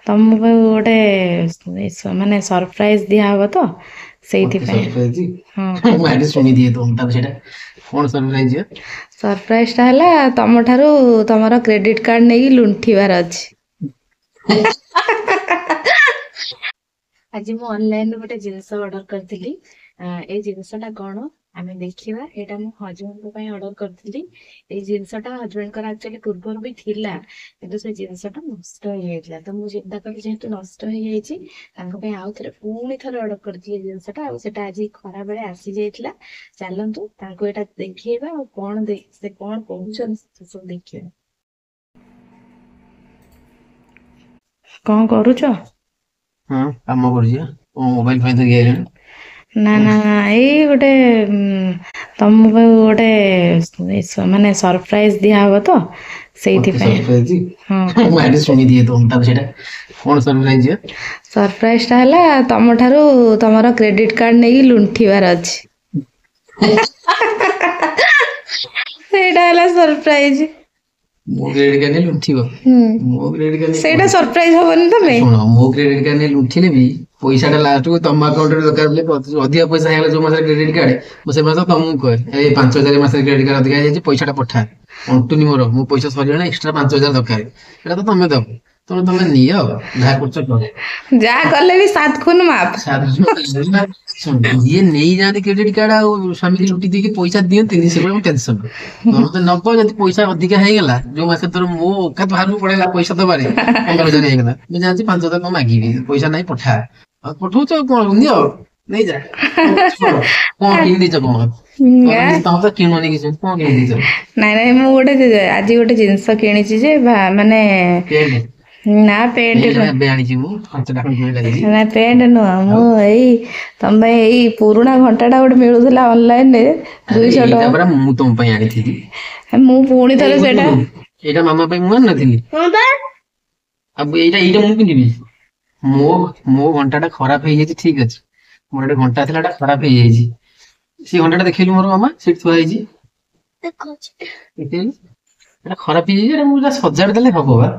ତମକୁ ଗୋଟେ ମାନେ ସରପ୍ରାଇଜ ଦିଆହବ ତ ସେଇଥିପାଇଁ। ହଁ ସରପ୍ରାଇଜ ଟା ହେଲା ତମ ଠାରୁ ତମର କ୍ରେଡିଟ କାର୍ଡ ନେଇକି ଲୁଣ୍ଠିବାର ଅଛି। ଆଜି ମୁଁ ଅନଲାଇନରୁ ଗୋଟେ ଜିନିଷ ଅର୍ଡର କରିଥିଲି। ଏଇ ଜିନିଷଟା କଣ ଆମେ ଦେଖିବା। ଏଇଟା ମୁଁ ହଜବେଣ୍ଡଙ୍କ ପାଇଁ ଅର୍ଡର କରିଥିଲି। ଏଇ ଜିନିଷଟା ହଜବେଣ୍ଡଙ୍କର ଆକ୍ଚୁଆଲି ପୂର୍ବରୁ ବି ଥିଲା, କିନ୍ତୁ ସେ ଜିନିଷଟା ନଷ୍ଟ ହେଇଯାଇଥିଲା। ତ ମୁଁ ଚିନ୍ତା କଲି ଯେହେତୁ ନଷ୍ଟ ହେଇଯାଇଛି ତାଙ୍କ ପାଇଁ ଆଉ ଥରେ ପୁଣି ଥରେ ଅର୍ଡର କରିଥିଲି ଏଇ ଜିନିଷଟା। ଆଉ ସେଟା ଆଜି ଖରା ବେଳେ ଆସିଯାଇଥିଲା। ଚାଲନ୍ତୁ ତାଙ୍କୁ ଏଇଟା ଦେଖେଇବା ଆଉ ସେ କଣ କହୁଛନ୍ତି ସେ ସବୁ ଦେଖିବା। କଣ କରୁଛ? କାମ କରୁଛି ମୋବାଇଲ ପାଇଁ ଧରିକି ଆଇଲାଣି। ନା ନା ଏଇ ଗୋଟେ ତମକୁ ଗୋଟେ ମାନେ ସରପ୍ରାଇଜ ଦିଆହବ ତ ସେଇଥିପାଇଁ। ସରପ୍ରାଇଜ ଟା ହେଲା ତମ ଠାରୁ ତମର କ୍ରେଡିଟ କାର୍ଡ ନେଇକି ଲୁଣ୍ଠିବାର ଅଛି। ସେଇଟା ହେଲା ସରପ୍ରାଇଜ। ମୋ କ୍ରେଡିଟ କାର୍ଡ ନେଇ ଲୁଠିବ। ମୋ କ୍ରେଡିଟ କାର୍ଡ ସେଇଟା ସରପ୍ରାଇଜ ହବନି ତମେ? ଶୁଣ, ମୋ କ୍ରେଡିଟ କାର୍ଡ ନେଇ ଲୁଠିଲେ ବି ପଇସାଟା ଲାଷ୍ଟକୁ ତମ ଆକାଉଣ୍ଟରେ ଦରକାର ପଡ଼ିଲେ ଅଧିକା ପଇସା ହେଇଗଲା ଯୋଉ ମାସରେ କ୍ରେଡିଟ କାର୍ଡ, ମୁଁ ସେ ମାସ ତମକୁ କହେ ଏଇ 5,000 ମାସରେ କ୍ରେଡିଟ କାର୍ଡ ଅଧିକା ହେଇଯାଇଛି, ପଇସାଟା ପଠା। ଅଣ୍ଟୁନି ମୋର, ମୋ ପଇସା ସରିଗଲାଣି, ଏକ୍ସଟ୍ରା 5,000 ଦରକାର। ଏଇଟା ତ ତମେ ଦବ, ତମେ ନିଅ, ଯାହା କରୁଛ କର। ଯାହା କଲେ ବି ସାତ ଖୁନ ମାପ। ଯିଏ ନେଇଯାଆନ୍ତି କ୍ରେଡିଟ କାର୍ଡ ଆଉ ସ୍ୱାମୀ ଲୁଟି ଦେଇକି ପଇସା ଦିଅନ୍ତିନି, ସେଗୁলো ଟେନସନ। ତମେ ନବ, ଯଦି ପଇସା ଅଧିକା ହେଇଗଲା ଯୋଉ ମାସରେ ଧର ମୋ ଅକାତ ବାହାରକୁ ପଳେଇଲା ପଇସା ଦବାରେ 15,000 ହେଇଗଲା, ମୁଁ ଜାଣିଛି 5,000 କଣ ମାଗିବି, ପଇସା ନାହିଁ ପଠା। ଆଉ ପଠଉଛ ଆଉ କଣ, ନିଅ ନେଇଯା। କଣ କିଣିଦେଇଛ କଣ? ତମେ ତ କିଣୁନି କିଛି, କଣ କିଣିଦେଇଛ? ନାଇଁ ନାଇଁ, ମୁଁ ଆଜି ଗୋଟେ ଜିନିଷ କିଣିଛି ଯେ ମାନେ ନା ପେଣ୍ଟ ଏବେ ଆଣିଛି ମୁଁ 5ଟା ଖଣ୍ଡେ ଲାଗିଛି। ନା ପେଣ୍ଟ ନୁହଁ, ମୁଁ ଏଇ ତମ ପାଇଁ ଏଇ ପୁରୁଣା ଘଣ୍ଟାଟା ଗୋଟେ ମିଳୁଥିଲା ଅନଲାଇନରେ 200 ଟଙ୍କା। ମୁଁ ତମ ପାଇଁ ଆଣିଥିଲି। ମୁଁ ପୁଣି ଥରେ ସେଇଟା ଏଇଟା ମାମା ପାଇଁ ମୁଁ ଆଣିନଥିଲି। ଆଉ ଏଇଟା ମୁଁ ପିନ୍ଧିବି। ମୋ ଘଣ୍ଟାଟା ଖରାପ ହେଇଯାଇଛି, ଠିକ ଅଛି। ମୋର ଗୋଟେ ଘଣ୍ଟା ଥିଲା, ଏଟା ଖରାପ ହେଇଯାଇଛି। ସେ ଘଣ୍ଟାଟା ଦେଖେଇଲୁ ମୋର ମାମା, ସେଠି ଥୁଆ ହେଇଛି। ଏଟା ଖରାପ ହେଇଯାଇଛି, ଏଟା ମୁଁ ସଜାଡି ଦେଲେ ହବ ବା।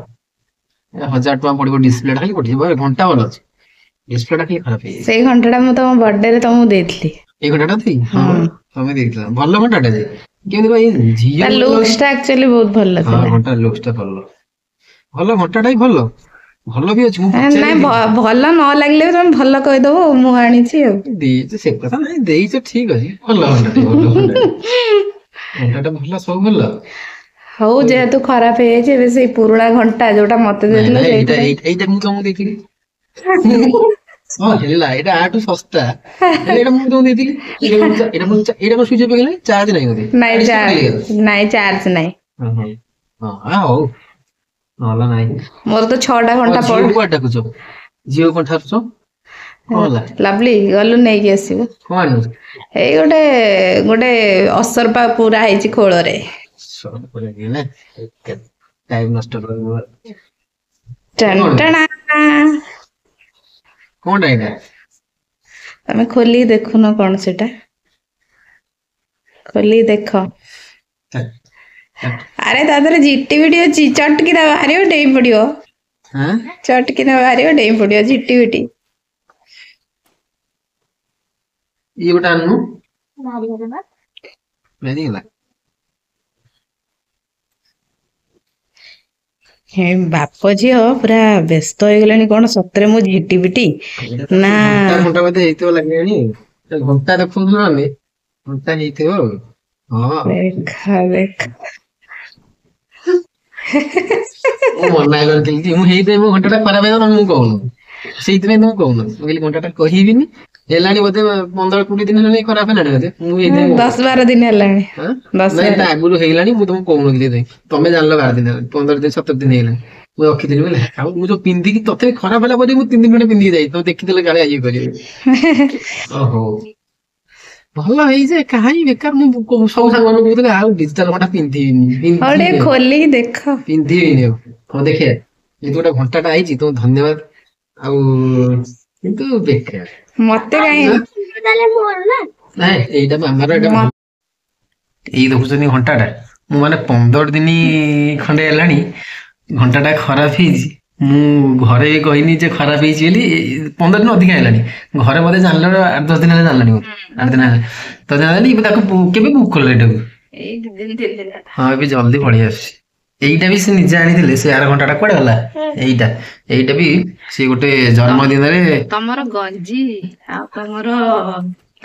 1,000 ଟଙ୍କା ପଡିବ, ଡିସପ୍ଲେ ଟା ଖାଲି ପଡିଯିବ, ଘଣ୍ଟା ଭଲ ଅଛି, ଡିସପ୍ଲେ ଟା ଖାଲି ଖରାପ ହେଇଯାଇଛି। ସେଇ ଘଣ୍ଟାଟା ମୁଁ ତମ ବର୍ଥଡେରେ ତମକୁ ଦେଇଥିଲି। ଏଇ ଘଣ୍ଟାଟା ତମେ ଦେଇଥିଲ, ଭଲ ଘଣ୍ଟାଟା ଯେ, କେମିତି ଝିଅ ଲୁକ୍ସଟା ଆକ୍ଚୁଆଲି ବହୁତ ଭଲ ଥିଲା। ଘଣ୍ଟା ଲୁକ୍ସଟା ଭଲ, ଭଲ ଘଣ୍ଟାଟା ବି ଭଲ ବି ଅଛି। ନାଇଁ ଭଲ ନ ଲାଗିଲେ ବି ତମେ ଭଲ କହିଦବ, ମୁଁ ଆଣିଛି ଆଉ। ଦେଇଛ ସେ କଥା ନାଇଁ, ଦେଇଛ ଠିକ ଅଛି, ଭଲ ଘଣ୍ଟାଟା ଭଲ, ସବୁ ଭଲ। ହଉ, ଯେହେତୁ ଖରାପ ହେଇଯାଇଛି, ଏବେ ସେଇ ପୁରୁଣା ଘଣ୍ଟା ଯୋଉଟା ମତେ ଦେଇଥିଲ ଏଇଟା ମୁଁ ତମକୁ ଦେଇଥିଲି। ହେଲା, ଏଇଟା ଆଠୁ ଶସ୍ତା, ଏଇଟା ମୁଁ ତମକୁ ଦେଇଥିଲି। ଏଇଟା କଣ ସୁଇଚ୍ ଅଫ୍ ହେଇଗଲାଣି, ଚାର୍ଜ ନାହିଁ ବୋଧେ? ନାଇଁ, ଚାର୍ଜ ନାହିଁ। ହଉ, ନହେଲେ ନାହିଁ। ମୋର ତ 6ଟା ଘଣ୍ଟା କୁଆଡେ ଡାକୁଛ? ଝିଅ କଣ ଠାରୁଛ? ଲଭଲି, ଗଲୁ ନେଇକି ଆସିବୁ। ଏଇ ଗୋଟେ ଅସରପା ପୁରା ହେଇଛି ଖୋଳରେ। ଟାଇମ ନଷ୍ଟ କରିବ। କଣଟା ଏଇଟା? ତମେ ଖୋଲିକି ଦେଖୁନ, କଣ ସେଟା? ଖୋଲିକି ଦେଖ। ଆରେ ତା ଦେହରେ ଝିଟି ପିଟି ଅଛି, ଚଟକିନା ବାହାରିବ, ଡେଇଁ ପଡିବ। ଚଟକିନା ବାହାରିବ, ଡେଇଁ ପଡିବ, ଝିଟି ପିଟି। ଇଏ ଗୋଟେ ଆଣୁନୁ। ବାହାରିଗଲା। ବାପ ଝିଅ ପୁରା ବ୍ୟସ୍ତ ହେଇଗଲେଣି, କଣ ସତରେ ମୁଁ ଝିଟି ପିଟି ନା? ଘଣ୍ଟା ବୋଧେ ହେଇଥିବ, ଲାଗିଲାଣି। ଘଣ୍ଟା ଦେଖୁଛୁ ଆମେ, ଘଣ୍ଟା ହେଇଥିବ ଆଉ। ଦେଖା ଦେଖା। ମୁଁ ମନା କରିଥିଲି, ମୁଁ ହେଇଥିପାଇଁ ମୋ ଘଣ୍ଟାଟା ଖରାପ ହେଇଗଲା, ମୁଁ କହୁନୁ ସେଇଥିପାଇଁ ତମକୁ କହୁନୁ, ମୁଁ କହିଲି ଘଣ୍ଟାଟା କହିବିନି। ହେଲାଣି ବୋଧେ 15-20 ଦିନ ହେଲାଣି, ଖରାପ ହେଲାଣି ବୋଧେ। ମୁଁ 10-12 ଦିନ ହେଲାଣି। ତା ଆଗରୁ ହେଇଗଲାଣି, ମୁଁ ତମକୁ କହୁନଥିଲି। ତମେ ଜାଣିଲ 12 ଦିନ, 15 ଦିନ, 17 ଦିନ ହେଇଗଲାଣି। ମୁଁ ରଖିଥିଲି, ଆଉ ମୁଁ ଯୋଉ ପିନ୍ଧିକି ତଥାପି ଖରାପ ହେଲା ପରେ ମୁଁ 3 ଦିନ ଖଣ୍ଡେ ପିନ୍ଧିକି ଯାଇଛି, ତମେ ଦେଖିଥିଲେ କାଳେ ଇଏ କରିବେ। ଓହୋ, ଭଲ ହେଇଯେ, କାହିଁ ବେକାର। ମୁଁ ସବୁ ସାଙ୍ଗମାନଙ୍କୁ କହୁଥିଲି, ଆଉ ଡିଜିଟାଲ ଘଣ୍ଟା ପିନ୍ଧିବିନି, ଖୋଲିକି ଦେଖ। ପିନ୍ଧିବିନି ଆଉ। ହଁ, ଦେଖିବା, ଯେହେତୁ ଗୋଟେ ଘଣ୍ଟାଟା ଆଇଛି, ତମକୁ ଧନ୍ୟବାଦ। ଆଉ କିନ୍ତୁ ବେକାର, ମତେ କାହିଁ ଏଇଟା ମାମାର। ଏଇ ଦେଖୁଛନ୍ତି ଘଣ୍ଟାଟା, ମୁଁ ମାନେ 15 ଦିନ ଖଣ୍ଡେ ହେଲାଣି ଘଣ୍ଟାଟା ଖରାପ ହେଇଛି, ମୁଁ ଘରେ କହିନି ଯେ ଖରାପ ହେଇଛି ବୋଲି 15 ଦିନ ଅଧିକା ହେଲାଣି। ଘରେ ବୋଧେ ଜାଣିଲା 8-10 ଦିନ ହେଲା ଜାଣିଲାଣି ବୋଧେ। 8 ଦିନ ହେଲା ତ ଜାଣିଲାନି ଏବେ ତାକୁ କେବେ ବୁକ୍ କଲେ ଏଟାକୁ? ଏଇ 2 ଦିନ 3 ଦିନ ହେଲା। ହଁ ଏବେ ଜଲ୍ଦି ପଳେଇ ଆସୁଛି। ଏଇଟା ବି ସେ ନିଜେ ଆଣିଥିଲେ ସେ ଆର ଘଣ୍ଟାଟା କୁଆଡେ ଗଲା? ଏଇଟା ଏଇଟା ବି ସେ ଗୋଟେ ଜନ୍ମଦିନରେ ତମର ଗଞ୍ଜି ଆଉ ତମର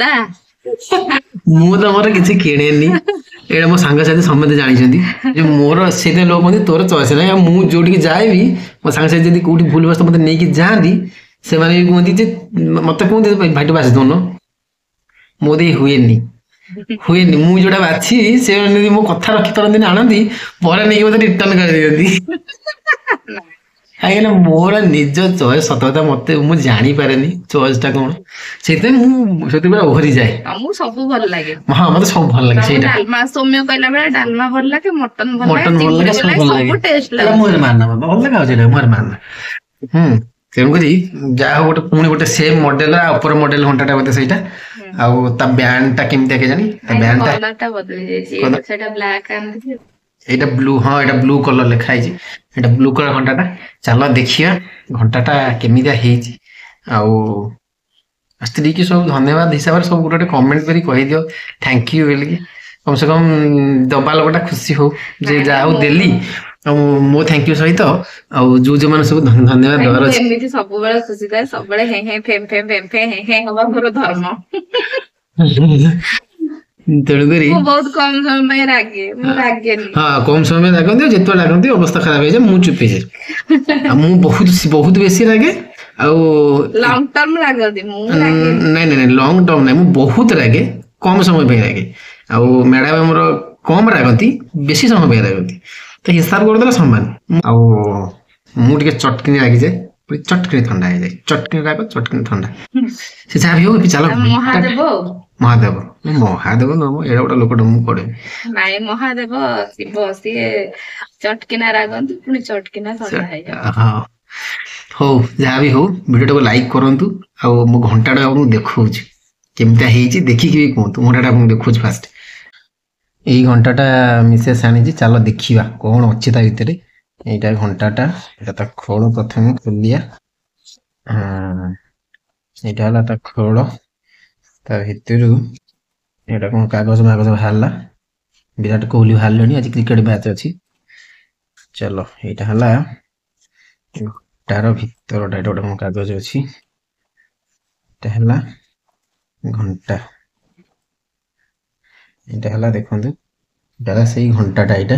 ତା ମୁଁ ତମର କିଛି କିଣେନି। ଏଇଟା ମୋ ସାଙ୍ଗସାଥି ସମସ୍ତେ ଜାଣିଛନ୍ତି ଯେ ମୋର ସେଇଥିପାଇଁ ଲୋକ କୁହନ୍ତି ତୋର ଚଏସ୍ ନାହିଁ। ଆଉ ମୁଁ ଯୋଉଠିକି ଯାଏ ବି ମୋ ସାଙ୍ଗସାଥି ଯଦି କୋଉଠି ଭୁଲ ବସ୍ତ ମତେ ନେଇକି ଯାଆନ୍ତି ସେମାନେ ବି କୁହନ୍ତି ଯେ ମତେ କୁହନ୍ତି ଭାଇ ଟୁ ବାଛି ଦଉନ। ମୋ ଦେଇ ହୁଏନି ମୁଁ ଯୋଉଟା ବାଛିବି ସେମାନେ ଯଦି ମୋ କଥା ରଖିପାରନ୍ତିନି ଆଣନ୍ତି ପରେ ନେଇକି ମତେ ରିଟର୍ନ କରିଦିଅନ୍ତି। କାହିଁକିନା ମୋର ନିଜ ଚଏସ୍ ସତ କଥା ମତେ ମୁଁ ଜାଣିପାରେନି ଚଏସ୍ ଟା କଣ ସେଇଥିପାଇଁ ମୁଁ ସେଥିପାଇଁ ଓହରିଯାଏ। ତମକୁ ସବୁ ଭଲ ଲାଗେ। ହଁ ମତେ ସବୁ ଭଲ ଲାଗେ ତମକୁ ସେଇଟା। ଡାଲମା ସୌମ୍ୟ କହିଲା ବେଳେ ଡାଲମା ଭଲ ଲାଗେ, ମଟନ ଭଲ ଲାଗେ, ମଟନ ଭଲ ଚିଙ୍ଗୁଡି ଲାଗେ ଭଲ ସବୁ ଲାଗେ, ଭଲ ସବୁ ଲାଗେ। ଟେଷ୍ଟ ଏଇଟା ଲାଗୁଛି। ମୋର ମାନ ଭଲ ଲାଗେ ଆଉ ସେଇଟା ମୋର ମାନ। ତେଣୁକରି ଯାହା ହଉ ଗୋଟେ ପୁଣି ଗୋଟେ ସେମ୍ ମଡେଲ ଉପର ମଡେଲ ଘଣ୍ଟାଟା ବୋଧେ ସେଇଟା। ଆଉ ତା ବ୍ୟାଣ୍ଡ ଟା କେମିତିଆ କେଜାଣି ତା ବ୍ୟାଣ୍ଡ ଟା କଲର ଟା ବଦଳି ଯାଇଛି, ସେଟା ବ୍ଲାକ୍ ଆଣିଥିଲି। ଏଇଟା ବ୍ଲୁ, ହଁ ଏଇଟା ବ୍ଲୁ କଲର ଲେଖା ହେଇଛି। ଏଇଟା ବ୍ଲୁ କଲର ଘଣ୍ଟାଟା। ଚାଲ ଦେଖିବା ଘଣ୍ଟାଟା କେମିତିଆ ହେଇଛି। ଆଉ ସ୍ତ୍ରୀ କି ସବୁ ଧନ୍ୟବାଦ ହିସାବରେ ସବୁ ଗୋଟେ ଗୋଟେ କମେଣ୍ଟ କରି କହିଦିଅ ଥ୍ୟାଙ୍କ ୟୁ ବୋଲିକି। କମ ସେ କମ ଦବା ଲୋକଟା ଖୁସି ହଉ ଯେ ଯାହା ହଉ ଦେଲି। ଆଉ ମୋ ଥ୍ୟାଙ୍କ ୟୁ ସହିତ ଆଉ ଯୋଉମାନେ ସବୁ ଧନ୍ୟବାଦ ଦେବାର ଅଛି। ଏମିତି ସବୁବେଳେ ଖୁସି ଥାଏ, ସବୁବେଳେ ହେଁ ହେଁ ଫେଁ ଫେଁ ଫେଁ ଫେଁ ହେଁ ହେଁ ହବା ମୋର ଧର୍ମ। ତେଣୁକରି ମୁଁ ବହୁତ କମ ସମୟ ପାଇଁ ରାଗେ, ମୁଁ ରାଗେନି। ହଁ କମ ସମୟ ରାଗନ୍ତି ଆଉ ଯେତେବେଳେ ରାଗନ୍ତି ଅବସ୍ଥା ଖରାପ ହେଇଯାଏ ମୁଁ ଚୁପ ହେଇଯାଏ। ଆଉ ମୁଁ ବହୁତ ବହୁତ ବେଶୀ ରାଗେ। ଆଉ ଲଙ୍ଗ ଟର୍ମ ରାଗନ୍ତି, ମୁଁ ନାଇଁ ନାଇଁ ନାଇଁ ଲଙ୍ଗ ଟର୍ମ ନାଇଁ ମୁଁ ବହୁତ ରାଗେ କମ ସମୟ ପାଇଁ ରାଗେ। ଆଉ ମ୍ୟାଡାମ ଆମର କମ ରାଗନ୍ତି ବେଶୀ ସମୟ ପାଇଁ ରାଗନ୍ତି ତ ହିସାବ କରିଦେଲେ ସମାନ। ଆଉ ମୁଁ ଟିକେ ଚଟକିନି ରାଗିଯାଏ, ଚଟକିନି ଥଣ୍ଡା ହେଇଯାଏ। ଚଟକିନି ରାଗ ଚଟକିନି ଥଣ୍ଡା ସେ ଯାହା ବି ହଉ ଚାଲ ମହାଦେବ ଆଉ। ମହାଦେବ ମହାଦେବ ନୁହଁ ଏଡା ଗୋଟେ ଲୋକଟା ମୁଁ ପଡେ। ନାଇଁ ମହାଦେବ ଶିବ ସିଏ ଚଟକିନା ରାଗନ୍ତି ପୁଣି ଚଟକିନା ଥଣ୍ଡା ହେଇଯାନ୍ତି। ହଁ ହଉ ଯାହା ବି ହଉ ଭିଡିଓଟାକୁ ଲାଇକ୍ କରନ୍ତୁ। ଆଉ ମୋ ଘଣ୍ଟାଟା ଆପଣଙ୍କୁ ଦେଖଉଛି କେମିତିଆ ହେଇଛି ଦେଖିକି ବି କୁହନ୍ତୁ। ଘଣ୍ଟାଟା ଆପଣଙ୍କୁ ଦେଖଉଛି ଫାଷ୍ଟ। ଏଇ ଘଣ୍ଟାଟା ମିସେସ୍ ଆଣିଛି, ଚାଲ ଦେଖିବା କଣ ଅଛି ତା ଭିତରେ। ଏଇଟା ଘଣ୍ଟାଟା, ଏଇଟା ତା ଖୋଳ ପ୍ରଥମେ ଖୋଲିଆ। ଏଇଟା ହେଲା ତା ଖୋଳ, ତା ଭିତରୁ ଏଇଟା କଣ କାଗଜ ମାଗଜ ବାହାରିଲା। ବିରାଟ କୋହଲି ବାହାରିଲେଣି, ଆଜି କ୍ରିକେଟ ମ୍ୟାଚ ଅଛି। ଚାଲ ଏଇଟା ହେଲା ଘଣ୍ଟାର ଭିତରଟା, ଏଇଟା ଗୋଟେ କଣ କାଗଜ ଅଛି। ଏଇଟା ହେଲା ଘଣ୍ଟା, ଏଇଟା ହେଲା ଦେଖନ୍ତୁ ଏଇଟା ହେଲା ସେଇ ଘଣ୍ଟାଟା ଏଇଟା।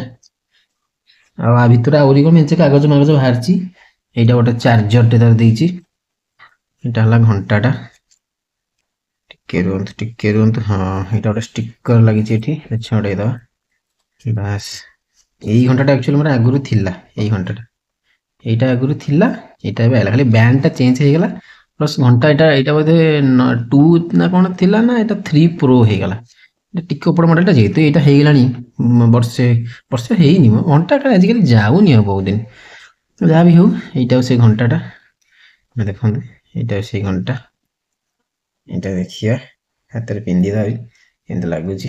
ଆଉ ଆ ଭିତରେ ଆହୁରି କଣ ମେଞ୍ଚେ କାଗଜ ମାଗଜ ବାହାରିଛି। ଏଇଟା ଗୋଟେ ଚାର୍ଜରଟେ ତାର ଦେଇଛି। ଏଇଟା ହେଲା ଘଣ୍ଟାଟା। ଟିକେ ରୁହନ୍ତୁ ହଁ ଏଇଟା ଗୋଟେ ଷ୍ଟିକର ଲାଗିଛି ଏଠି, ଛଡେଇଦବା। ବାସ୍ ଏଇ ଘଣ୍ଟାଟା ଆକ୍ଚୁଆଲି ମୋର ଆଗରୁ ଥିଲା। ଏଇ ଘଣ୍ଟାଟା ଏଇଟା ଆଗରୁ ଥିଲା, ଏଇଟା ଏବେ ଆଇଲା, ଖାଲି ବ୍ୟାଣ୍ଡ ଟା ଚେଞ୍ଜ ହେଇଗଲା। ପ୍ଲସ୍ ଘଣ୍ଟା ଏଇଟା ବୋଧେ 2 ନା କଣ ଥିଲା ନା ଏଇଟା 3 ପ୍ରୋ ହେଇଗଲା। ଟିକେ ଉପର ମଡେଲଟା ଯେହେତୁ ଏଇଟା ହେଇଗଲାଣି ବର୍ଷେ ହେଇନି ମୋ ଘଣ୍ଟାଟା ଆଜିକାଲି ଯାଉନି ଆଉ ବହୁତ ଦିନ। ଯାହା ବି ହଉ ଏଇଟା ସେ ଘଣ୍ଟାଟା ଦେଖନ୍ତୁ, ଏଇଟା ସେଇ ଘଣ୍ଟା। ଏଇଟା ଦେଖିବା ହାତରେ ପିନ୍ଧିବା କେମିତି ଲାଗୁଛି।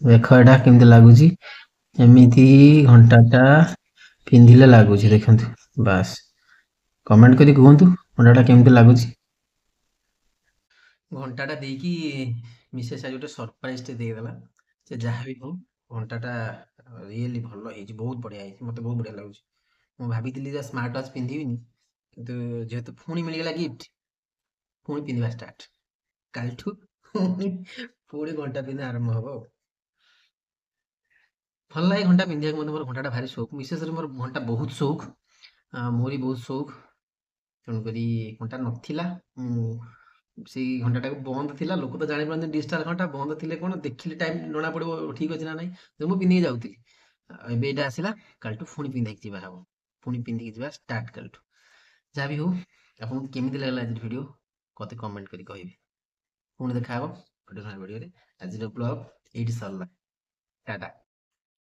ଦେଖ ଏଇଟା କେମିତି ଲାଗୁଛି, ଏମିତି ଘଣ୍ଟାଟା ପିନ୍ଧିଲେ ଲାଗୁଛି ଦେଖନ୍ତୁ। ବାସ୍ କମେଣ୍ଟ କରି କୁହନ୍ତୁ ଘଣ୍ଟାଟା କେମିତି ଲାଗୁଛି। ଘଣ୍ଟାଟା ଦେଇକି ମିସେସ୍ ଆଜି ଗୋଟେ ସରପ୍ରାଇଜଟେ ଦେଇଦେଲା। ସେ ଯାହା ବି ହଉ ଘଣ୍ଟାଟା ରିଏଲି ଭଲ ହେଇଛି, ବହୁତ ବଢିଆ ହେଇଛି, ମତେ ବହୁତ ବଢିଆ ଲାଗୁଛି। ମୁଁ ଭାବିଥିଲି ଯେ ସ୍ମାର୍ଟ ୱାଚ୍ ପିନ୍ଧିବିନି, କିନ୍ତୁ ଯେହେତୁ ପୁଣି ମିଳିଗଲା ଗିଫ୍ଟ ପୁଣି ପିନ୍ଧିବା ଷ୍ଟାର୍ଟ। କାଲିଠୁ ପୁଣି ଘଣ୍ଟା ପିନ୍ଧା ଆରମ୍ଭ ହବ ଆଉ। ଭଲ ଲାଗେ ଘଣ୍ଟା ପିନ୍ଧିବାକୁ, ମତେ ମୋର ଘଣ୍ଟାଟା ଭାରି ସଉକ। ବିଶେଷରେ ମୋର ଘଣ୍ଟା ବହୁତ ସଉକ, ମୋରି ବହୁତ ସଉକ। ତେଣୁକରି ଘଣ୍ଟା ନଥିଲା, ମୁଁ ସେଇ ଘଣ୍ଟାଟାକୁ ବନ୍ଦ ଥିଲା, ଲୋକ ତ ଜାଣିପାରନ୍ତି ଡିଜିଟାଲ ଘଣ୍ଟା ବନ୍ଦ ଥିଲେ କଣ ଦେଖିଲେ ଟାଇମ୍ ଜଣା ପଡିବ ଠିକ ଅଛି ନା ନାହିଁ, ମୁଁ ପିନ୍ଧିକି ଯାଉଥିଲି। ଏବେ ଏଇଟା ଆସିଲା, କାଲିଠୁ ପୁଣି ପିନ୍ଧିକି ଯିବା ହବ, ପୁଣି ପିନ୍ଧିକି ଯିବା ଷ୍ଟାର୍ଟ କାଲିଠୁ। ଯାହା ବି ହଉ ଆପଣଙ୍କୁ କେମିତି ଲାଗିଲା ଆଜି ଭିଡିଓ ମତେ କମେଣ୍ଟ କରି କହିବେ। ପୁଣି ଦେଖା ହବ ଭିଡିଓରେ। ଆଜିର ବ୍ଲଗ ଏଇଠି ସରିଲା, ଟାଟା।